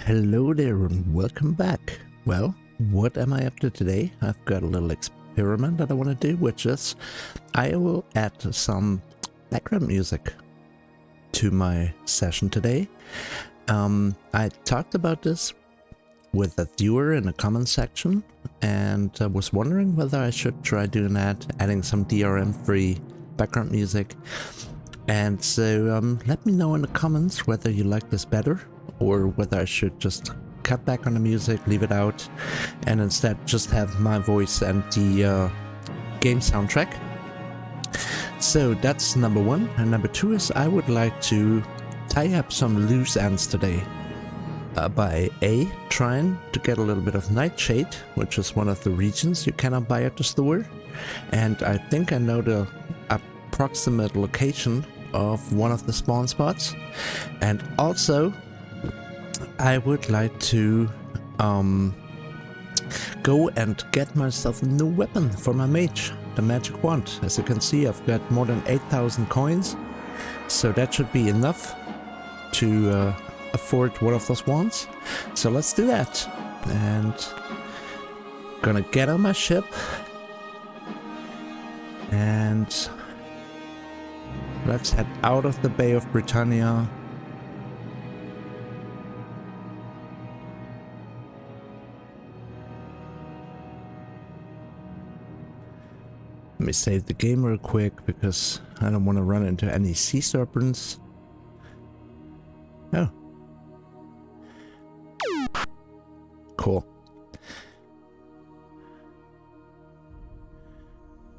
Hello there and welcome back. Well, what am I up to today? I've got a little experiment that I want to do, which is I will add some background music to my session today. I talked about this with a viewer in the comments section, and I was wondering whether I should try doing that, adding some DRM-free background music. And so let me know in the comments whether you like this better, or whether I should just cut back on the music, leave it out, and instead just have my voice and the game soundtrack. So that's number one. And number two is I would like to tie up some loose ends today by A, trying to get a little bit of Nightshade, which is one of the regions you cannot buy at the store. And I think I know the approximate location of one of the spawn spots. And also I would like to go and get myself a new weapon for my mage, the magic wand. As you can see, I've got more than 8,000 coins, so that should be enough to afford one of those wands. So let's do that. And gonna get on my ship and let's head out of the Bay of Britannia. Let me save the game real quick because I don't want to run into any sea serpents. Oh. Cool.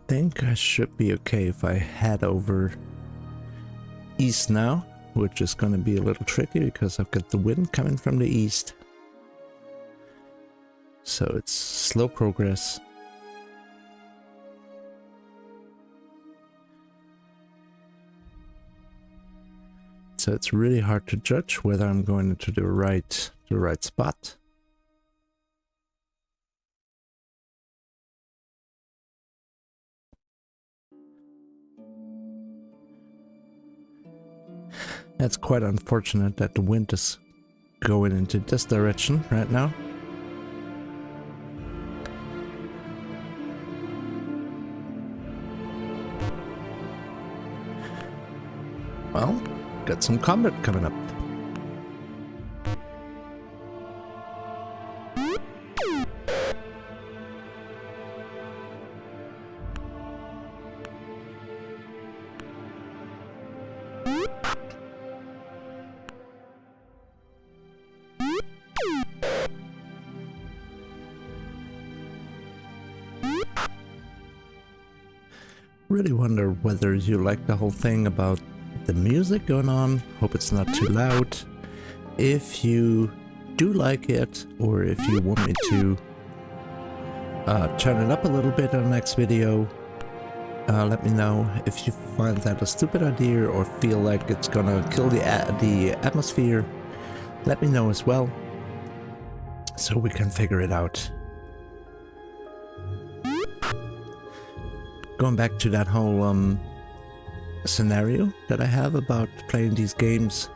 Think I should be okay if I head over east now, which is going to be a little tricky because I've got the wind coming from the east. So it's slow progress. So it's really hard to judge whether I'm going into the right spot. It's quite unfortunate that the wind is going into this direction right now. Well, got some combat coming up. Really wonder whether you like the whole thing about the music going on. Hope it's not too loud. If you do like it, or if you want me to turn it up a little bit in the next video, let me know. If you find that a stupid idea or feel like it's gonna kill the atmosphere, let me know as well, so we can figure it out. Going back to that whole scenario that I have about playing these games,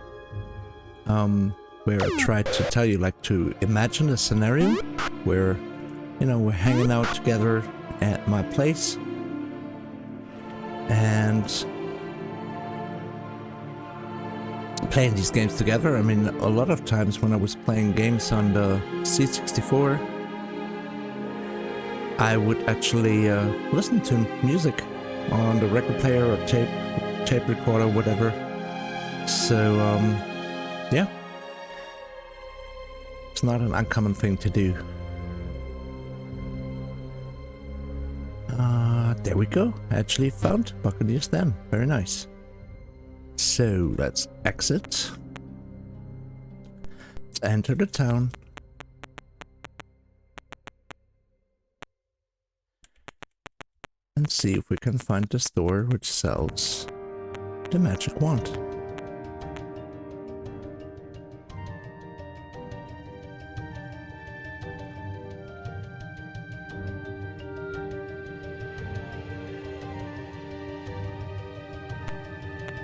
where I tried to tell you, like, to imagine a scenario where, you know, we're hanging out together at my place and playing these games together. I mean, a lot of times when I was playing games on the C64, I would actually listen to music on the record player or tape recorder, whatever. So yeah, it's not an uncommon thing to do. There we go. I actually found Buccaneer's Den. Very nice. So let's exit. Let's enter the town. And see if we can find the store which sells the magic wand.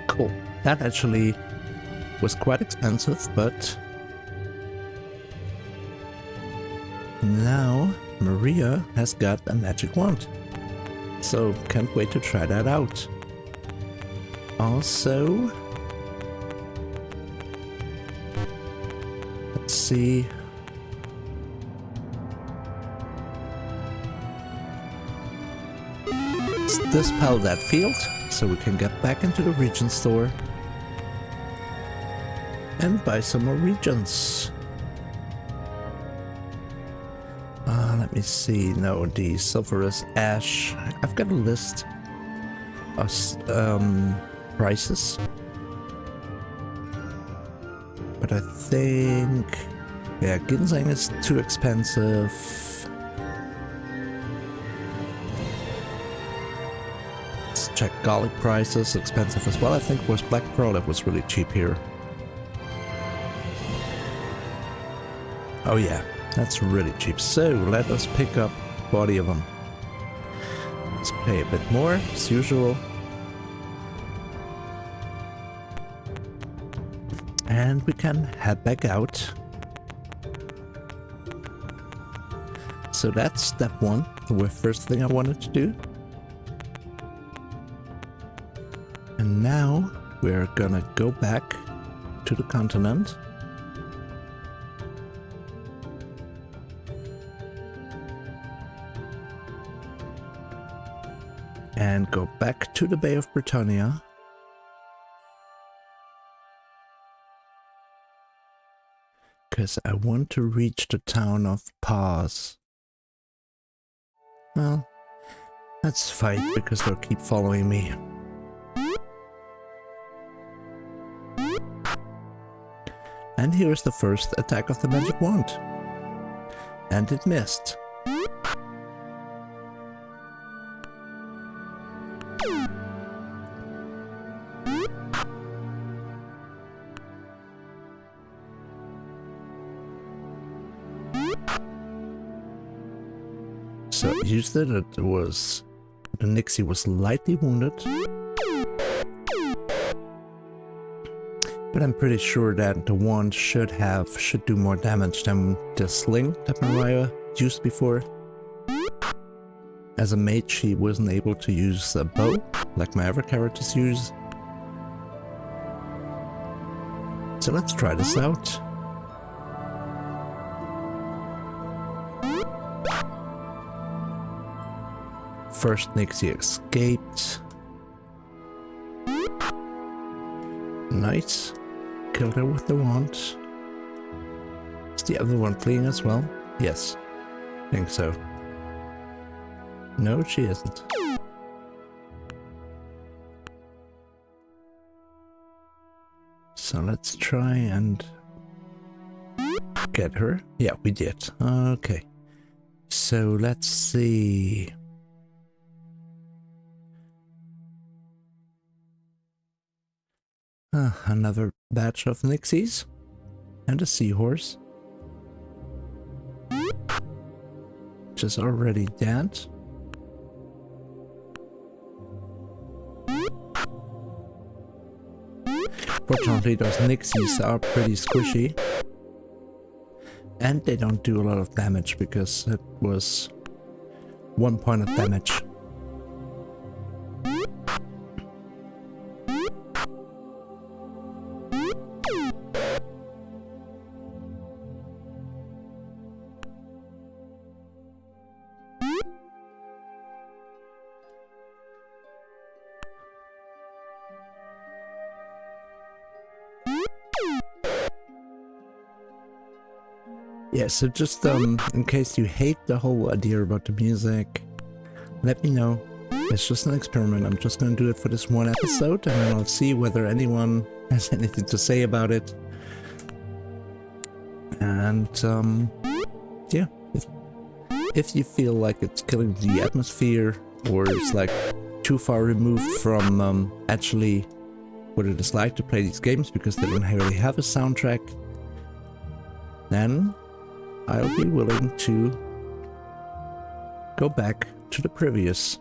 Cool. That actually was quite expensive, but now Maria has got a magic wand. So can't wait to try that out. Also, let's see. Let's dispel that field so we can get back into the region store and buy some more regions. Let me see. No, the sulfurous ash. I've got a list of prices, but I think, yeah, ginseng is too expensive. Let's check garlic prices. Expensive as well. I think it was black pearl that was really cheap here. Oh yeah, that's really cheap. So let us pick up 40 of them. Let's pay a bit more as usual. And we can head back out. So that's step one, the first thing I wanted to do. And now we're gonna go back to the continent. And go back to the Bay of Britannia. Because I want to reach the town of Paz. Well, let's fight because they'll keep following me. And here's the first attack of the magic wand. And it missed. So I used it, the Nixie was lightly wounded. But I'm pretty sure that the wand should do more damage than the sling that Mariah used before. As a mage, she wasn't able to use a bow, like my other characters use. So let's try this out. First Nixie escaped. Nice. Killed her with the wand. Is the other one fleeing as well? Yes. Think so. No, she isn't. So let's try and get her. Yeah, we did. Okay. So let's see. Another batch of Nixies and a seahorse, which is already dead. Fortunately, those Nixies are pretty squishy, and they don't do a lot of damage because it was 1 point of damage. Yeah, so just in case you hate the whole idea about the music, let me know. It's just an experiment. I'm just gonna do it for this one episode, and then I'll see whether anyone has anything to say about it. And yeah, if you feel like it's killing the atmosphere, or it's like too far removed from actually what it is like to play these games because they don't really have a soundtrack, then I'll be willing to go back to the previous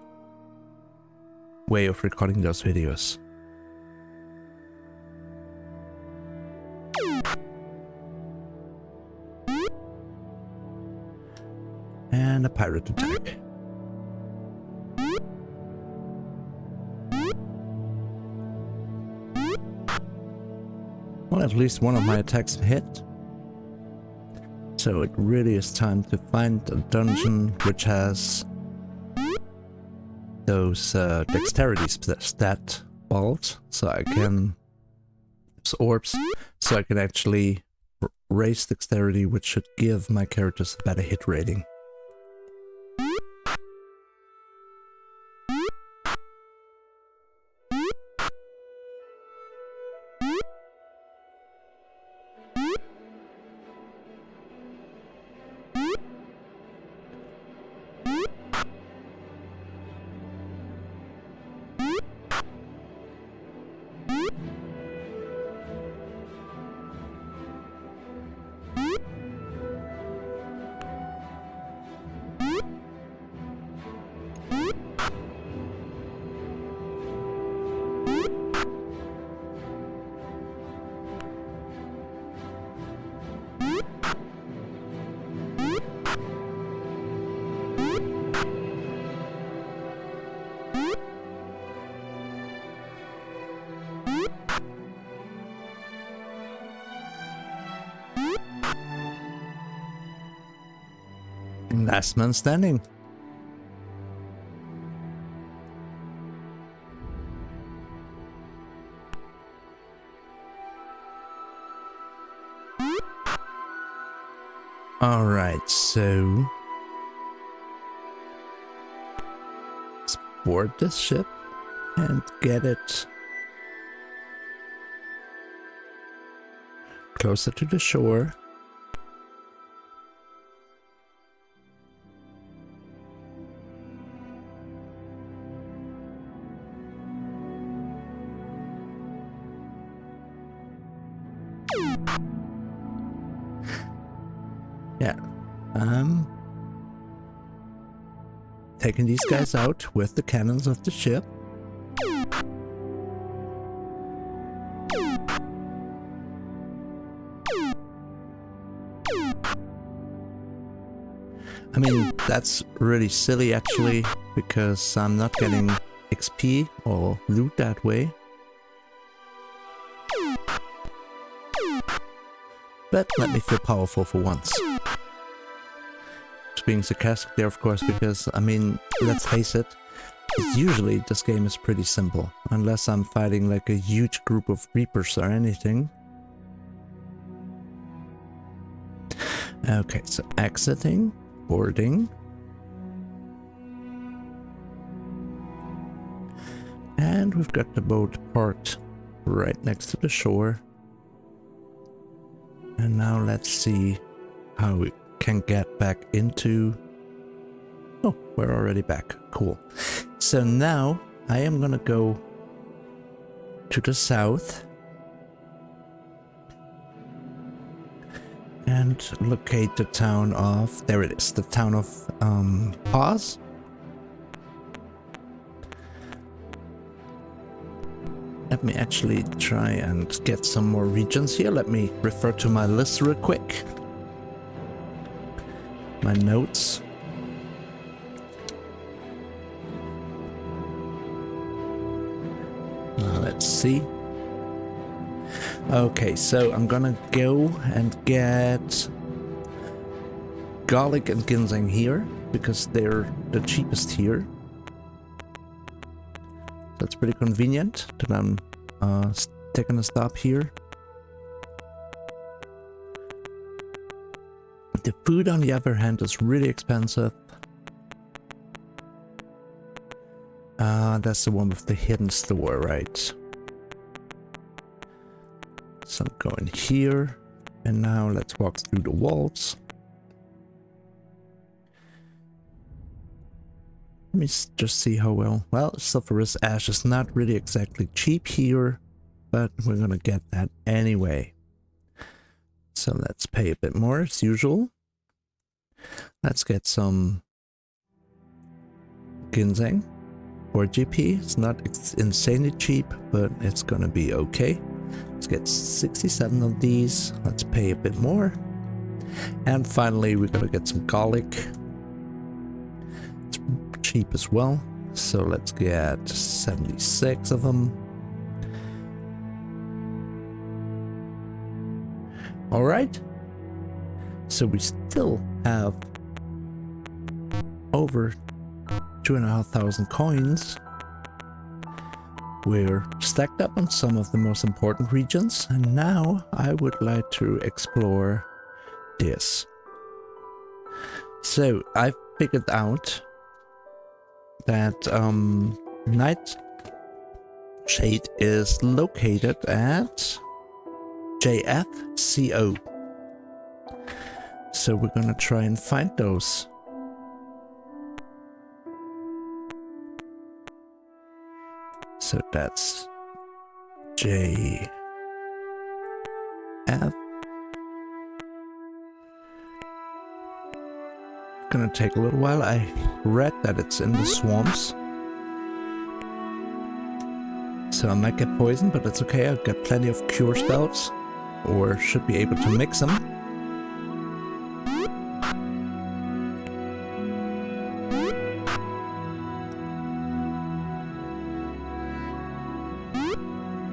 way of recording those videos. And a pirate attack. Well, at least one of my attacks hit. So it really is time to find a dungeon which has those dexterity stat balls, so I can orbs, so I can actually raise dexterity, which should give my characters a better hit rating. Last man standing. All right, so let's board this ship and get it closer to the shore. Yeah, taking these guys out with the cannons of the ship. I mean, that's really silly actually, because I'm not getting XP or loot that way. But let me feel powerful for once. Just being sarcastic there, of course, because, I mean, let's face it, usually this game is pretty simple, unless I'm fighting like a huge group of Reapers or anything. Okay, so exiting, boarding. And we've got the boat parked right next to the shore. And now let's see how we can get back into... Oh, we're already back. Cool. So now I am gonna go to the south and locate the town of... There it is, the town of Paz. Let me actually try and get some more regions here. Let me refer to my list real quick. My notes. Let's see. Okay, so I'm gonna go and get garlic and ginseng here, because they're the cheapest here. That's pretty convenient that I'm taking a stop here. The food, on the other hand, is really expensive. That's the one with the hidden store, right? So I'm going here, and now let's walk through the walls. Let me just see how well... Well, sulfurous ash is not really exactly cheap here, but we're gonna get that anyway. So let's pay a bit more as usual. Let's get some ginseng or GP. It's not insanely cheap, but it's gonna be okay. Let's get 67 of these. Let's pay a bit more. And finally, we're gonna get some garlic. cheap as well. So let's get 76 of them. Alright. So we still have over 2,500 coins. We're stacked up on some of the most important regions, and now I would like to explore this. So I figured out that Nightshade is located at JFCO. So we're gonna try and find those. So that's JF. Gonna take a little while. I read that it's in the swamps. So I might get poisoned, but it's okay. I've got plenty of cure spells, or should be able to mix them.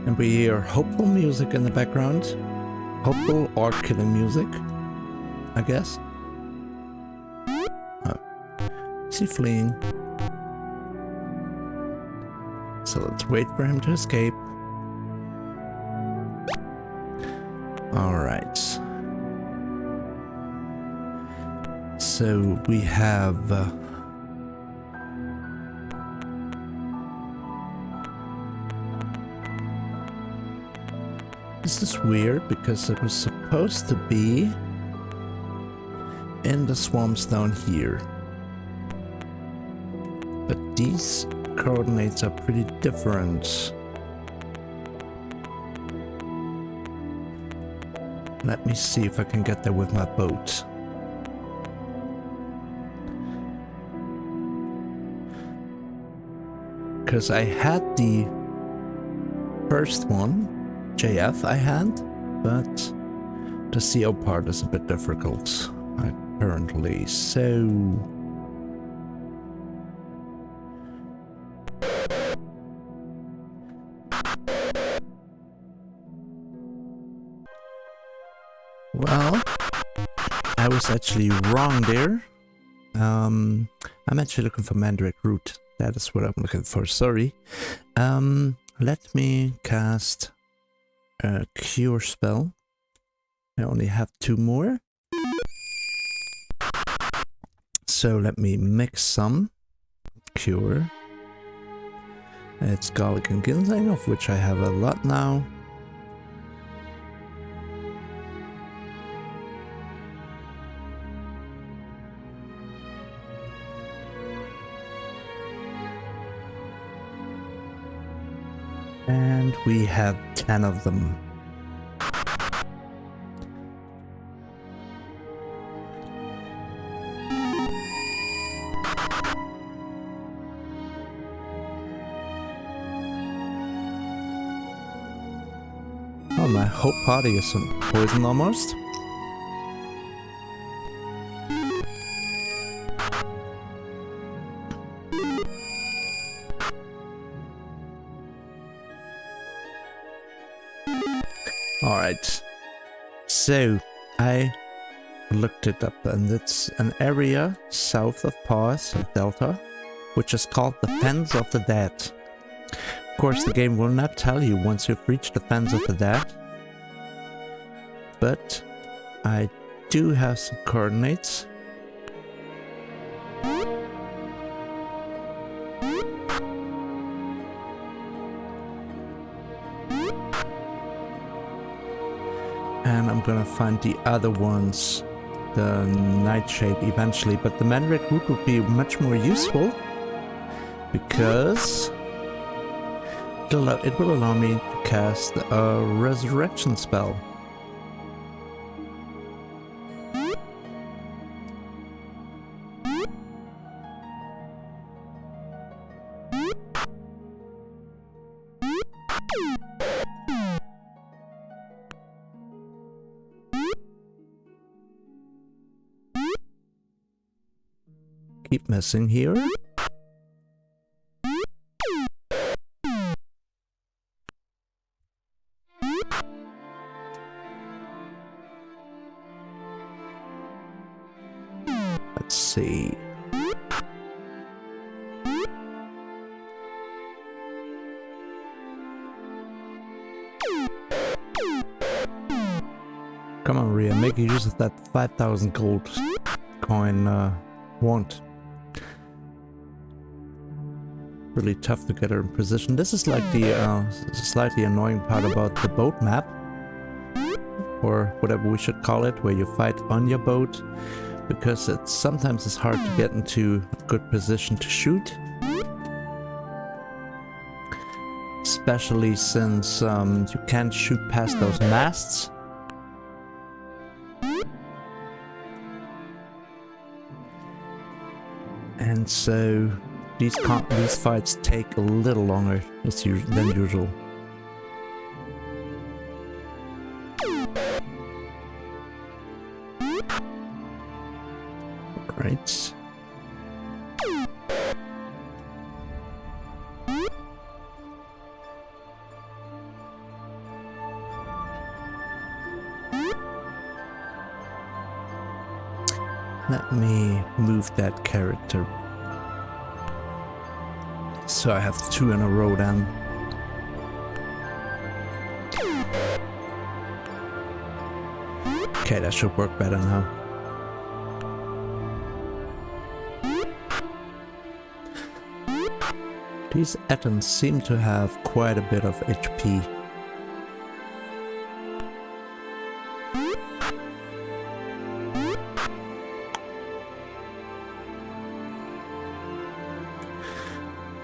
And we hear hopeful music in the background. Hopeful or killing music, I guess. Oh. Is he fleeing? So let's wait for him to escape. Alright. So we have... This is weird because it was supposed to be in the swamps down here. But these coordinates are pretty different. Let me see if I can get there with my boat. Because I had the first one, JF I had, but the CO part is a bit difficult apparently, so... Well, I was actually wrong there. I'm actually looking for Mandrake Root. That is what I'm looking for, sorry. Let me cast a cure spell. I only have 2 more. So let me mix some. Cure. It's garlic and ginseng, of which I have a lot now. And we have 10 of them. Oh, my whole party is poisoned almost. Alright, so I looked it up and it's an area south of Pars Delta, which is called the Fens of the Dead. Of course, the game will not tell you once you've reached the Fens of the Dead, but I do have some coordinates. And I'm gonna find the other ones, the Nightshade eventually, but the Mandrake Root would be much more useful because it will allow me to cast a resurrection spell. Keep missing here. Come on, Maria, make use of that 5,000 gold coin wand. Really tough to get her in position. This is like the slightly annoying part about the boat map, or whatever we should call it, where you fight on your boat, because sometimes it's hard to get into a good position to shoot. Especially since you can't shoot past those masts. And so these fights take a little longer than usual. Right. Let me move that character. So I have 2 in a row then. Okay, that should work better now. These Ettons seem to have quite a bit of HP.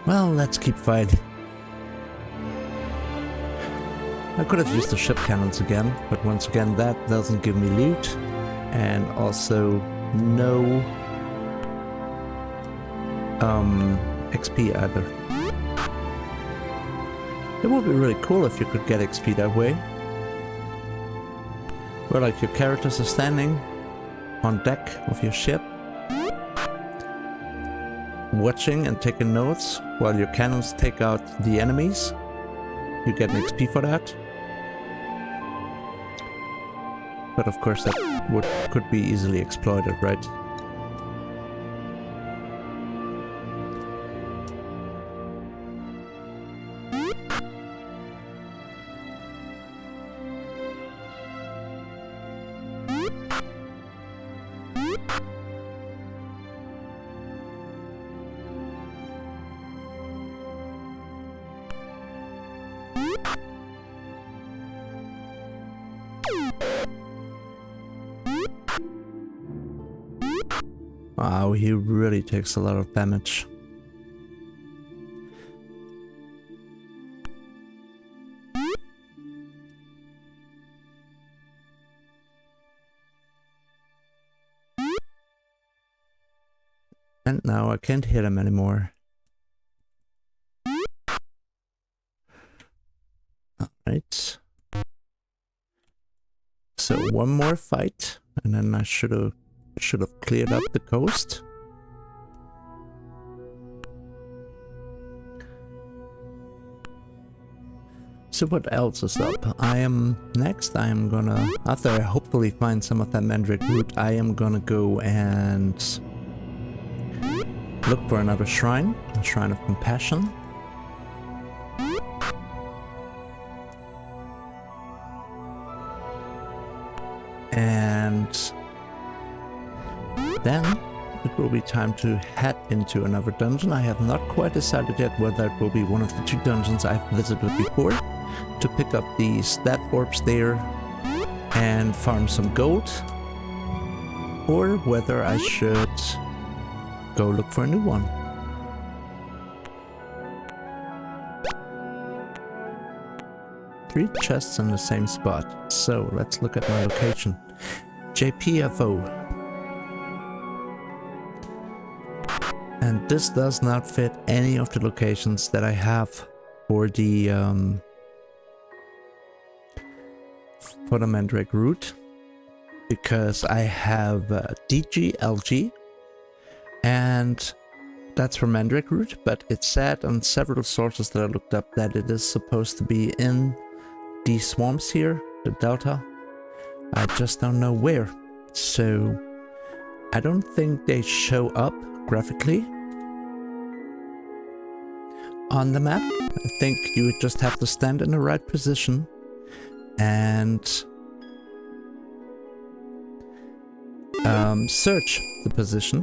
Well, let's keep fighting. I could have used the ship cannons again, but once again that doesn't give me loot, and also no XP either. It would be really cool if you could get XP that way. Where like your characters are standing on deck of your ship, watching and taking notes while your cannons take out the enemies. You get an XP for that. But of course that could be easily exploited, right? Wow, he really takes a lot of damage. And now I can't hit him anymore. Alright. So one more fight, and then I should have cleared up the coast. So what else is up? Next I am gonna, after I hopefully find some of that Mandrake Root, I am gonna go and look for another shrine, a Shrine of Compassion. And then it will be time to head into another dungeon. I have not quite decided yet whether it will be one of the 2 dungeons I've visited before, to pick up the stat orbs there and farm some gold, or whether I should go look for a new one. Three chests in the same spot. So let's look at my location. JPFO. And this does not fit any of the locations that I have for the Mandrake Root, because I have DG, LG, and that's for Mandrake Root, but it said on several sources that I looked up that it is supposed to be in these swamps here, the delta. I just don't know where. So I don't think they show up graphically. on the map. I think you just have to stand in the right position and search the position,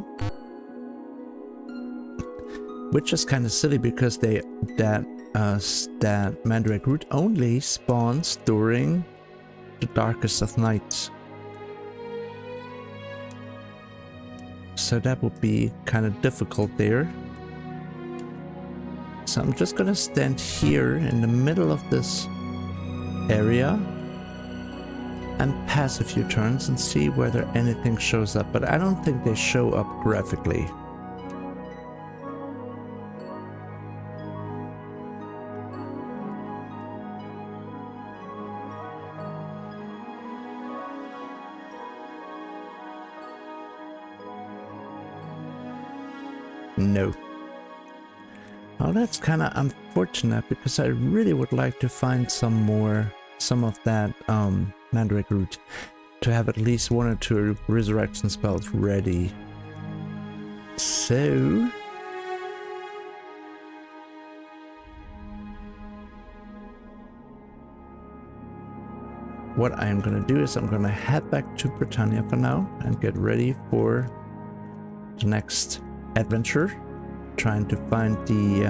which is kind of silly because that Mandrake Root only spawns during the darkest of nights. So that would be kind of difficult there. So I'm just gonna stand here in the middle of this area and pass a few turns and see whether anything shows up, but I don't think they show up graphically. No. Well, that's kind of unfortunate because I really would like to find some of that Mandrake Root to have at least 1 or 2 resurrection spells ready. So what I am going to do is I'm going to head back to Britannia for now and get ready for the next adventure, trying to find the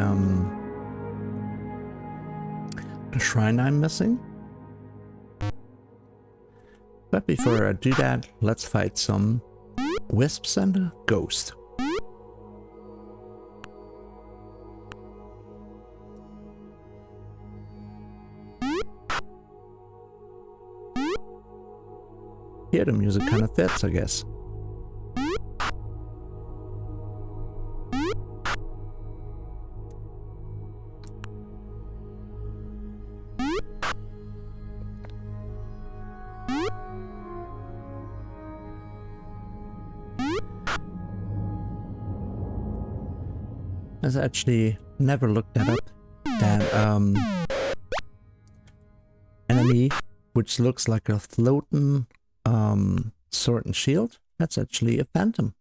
shrine I'm missing. But before I do that, let's fight some wisps and a ghost. Here the music kind of fits, I guess. I've actually never looked that up. That enemy, which looks like a floating sword and shield, that's actually a phantom.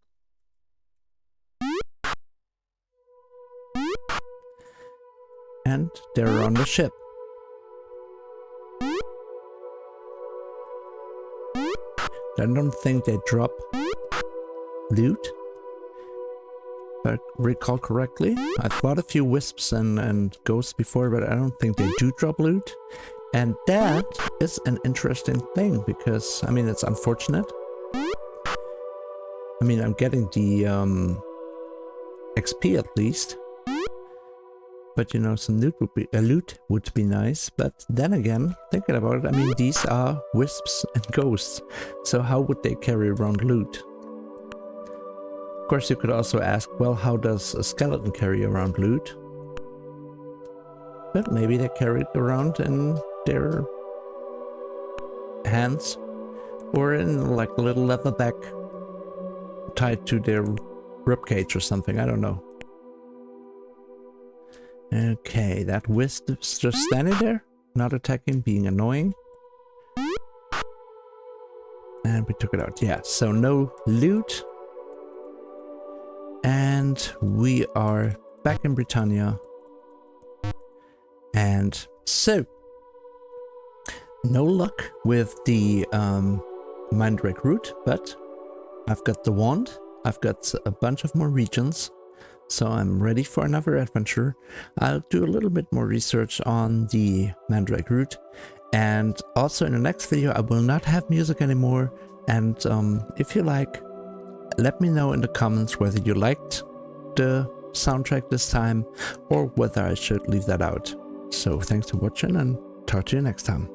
And they're on the ship. I don't think they drop loot. If I recall correctly, I fought a few wisps and ghosts before, but I don't think they do drop loot. And that is an interesting thing because, I mean, it's unfortunate. I mean, I'm getting the XP at least. But you know, some loot would be nice. But then again, thinking about it, I mean, these are wisps and ghosts. So how would they carry around loot? Of course, you could also ask, well, how does a skeleton carry around loot? But maybe they carry it around in their hands or in like a little leather bag tied to their ribcage or something. I don't know. Okay, that wisp is just standing there, not attacking, being annoying. And we took it out. Yeah, so no loot. And we are back in Britannia. And so, no luck with the Mandrake Root, but I've got the wand. I've got a bunch of more regions. So I'm ready for another adventure. I'll do a little bit more research on the Mandrake Root. And also in the next video, I will not have music anymore. And if you like, let me know in the comments whether you liked the soundtrack this time or whether I should leave that out. So thanks for watching and talk to you next time.